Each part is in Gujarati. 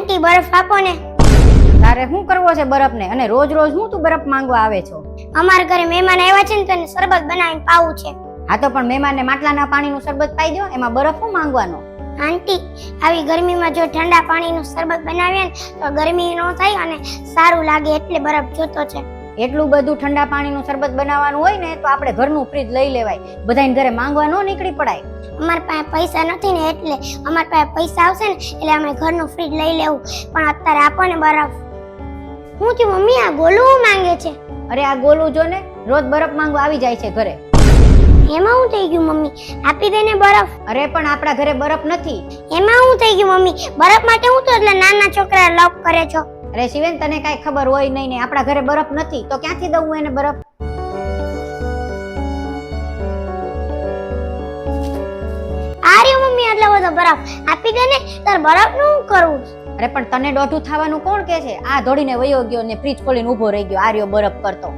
આંટી બરફ આપો ને. તારે શું કરવો છે બરફ ને? અને રોજ રોજ હું તું બરફ માંગવા આવે છો? અમારા ઘરે મહેમાન આવ્યા છે ને તો એને શરબત બનાવીને પાવું છે. હા તો પણ મહેમાનને માટલાના પાણીનું શરબત પાઈ દો, એમાં બરફ શું માંગવાનો? આંટી આવી ગરમીમાં જો ઠંડા પાણીનું શરબત બનાવીએ ને તો ગરમી ન થાય અને સારું લાગે એટલે બરફ જોતો છે. એટલું બધું ઠંડા પાણીનું શરબત બનાવવાનું હોય ને તો આપણે ઘરનું ફ્રીજ લઈ લેવાય, બધાને ઘરે માંગવા ન નીકળી પડાય. અમારા પાસે પૈસા નથી ને એટલે અમારા પાસે પૈસા આવશે ને એટલે અમે ઘરનું ફ્રીજ લઈ લેવું. પણ અત્યારે આપો ને બરફ. હું થયું મમ્મી આ ગોલું માંગે છે? અરે આ ગોલું જો ને રોજ બરફ માંગવા આવી જાય છે ઘરે. એમાં હું થઈ ગયું મમ્મી? આપી દે ને બરફ. અરે પણ આપણા ઘરે બરફ નથી. એમાં હું થઈ ગયું મમ્મી? બરફ માટે હું તો એટલે નાના છોકરા લવ કરે છો. અરે શિવેન તને કાઈ ખબર હોય નહીં ને આપણા ઘરે બરફ નથી તો ક્યાંથી દઉં હું એને બરફ? આ રહ્યો મમ્મી આટલો બધો બરફ. આપી દે ને. તાર બરફ નું કરવું? અરે પણ તને દોઢું થવાનું કોણ કે છે? આ દોડીને વયો ગયો ને ફ્રીજ ખોલીને ઊભો રહી ગયો આ રહ્યો બરફ કરતો.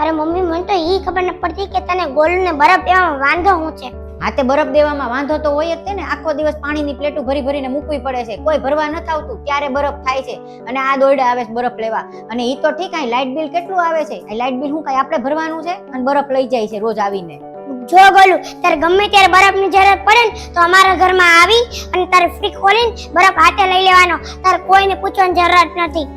અરે મમ્મી મને તો ઈ ખબર ન પડતી કે તને ગોલુ ને બરફ દેવામાં વાંધો હું છે. હા તે બરફ દેવામાં વાંધો તો હોય જ તે ને. આખો દિવસ પાણીની પ્લેટો ભરી ભરીને મૂકવી પડે છે, કોઈ ભરવા નથી આવતું ત્યારે બરફ થાય છે અને આ દોડે આવે છે બરફ લેવા. અને ઈ તો ઠીક, આ લાઇટ બિલ કેટલું આવે છે? આ લાઇટ બિલ હું કાઈ આપણે ભરવાનું છે? અને બરફ લઈ જાય છે રોજ આવીને. જો ગોલુ તારે ગમે ત્યારે બરફની જરૂર પડે ને તો અમારા ઘરમાં આવી અને તારે ફ્રીજ ખોલીને બરફ હાથે લઈ લેવાનો. તારે કોઈને પૂછવાની જરૂર નથી.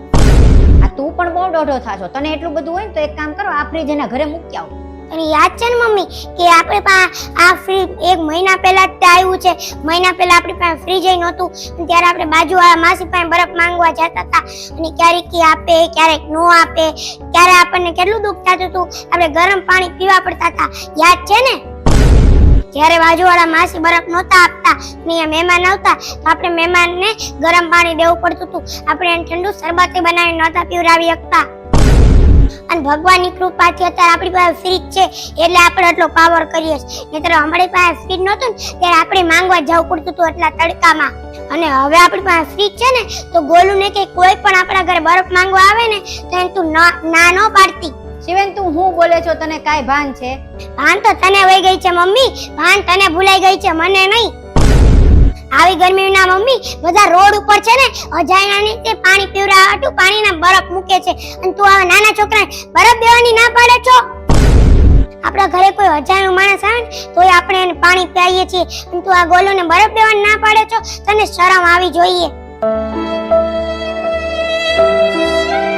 આ તું પણ બહુ દોઢો થાશો. તને એટલું બધું હોય ને તો એક કામ કરો, આ ફ્રીજ એના ઘરે મૂકી આવો. અને યાદ છે ને મમ્મી કે આપણે પાસે આ ફ્રીજ 1 મહિના પહેલા જ આવ્યું છે. મહિના પહેલા આપણી પાસે ફ્રીજ ય નહોતું ત્યારે આપણે બાજુવાળા માસી પાસે બરફ માંગવા જતા હતા અને ક્યારેક આપે ક્યારેક નો આપે. ત્યારે આપણને કેટલું દુઃખ થતું હતું. આપણે ગરમ પાણી પીવા પડતા હતા. યાદ છે ને? જ્યારે બાજુવાળા માસી બરફ નહોતા આપતા ને મહેમાન આવતા તો આપણે મહેમાનને ગરમ પાણી દેવું પડતું હતું. આપણે એને ઠંડુ શરબત બનાવી નહોતા પીવડાવી શકતા. અને ભગવાનની કૃપાથી અત્યારે આપણી પાસે ફ્રીજ છે એટલે આપણે એટલો પાવર કરીએ છીએ. નહીંતર અમારી પાસે ફ્રીજ નહોતું ને ત્યારે આપણે માંગવા જવું પડતું હતું એટલા તડકામાં. અને હવે આપણી પાસે ફ્રીજ છે ને તો ગોલુને કે કોઈ પણ આપણા ઘરે બરફ માંગવા આવે ને તો એને તું ના ન પાડતી. શિવેન તું હું બોલે છો? તને કાઈ ભાન છે? ભાન તો તને વહી ગઈ છે મમ્મી. ભાન તને ભૂલાઈ ગઈ છે, મને નહીં. આવી ગરમીના મમ્મી બધા રોડ ઉપર છે ને અજાયણા નીચે પાણી પીવડાવવા હાટુ પાણીના બરફ મૂકે છે અને તું આવા નાના છોકરાને બરફ દેવાની ના પાડે છો? આપણા ઘરે કોઈ અજાણ્યો માણસ આવે ને તોય આપણે એને પાણી પીએ છીએ અને તું આ ગોલુને બરફ દેવાની ના પાડે છો? તને શરમ આવી જોઈએ.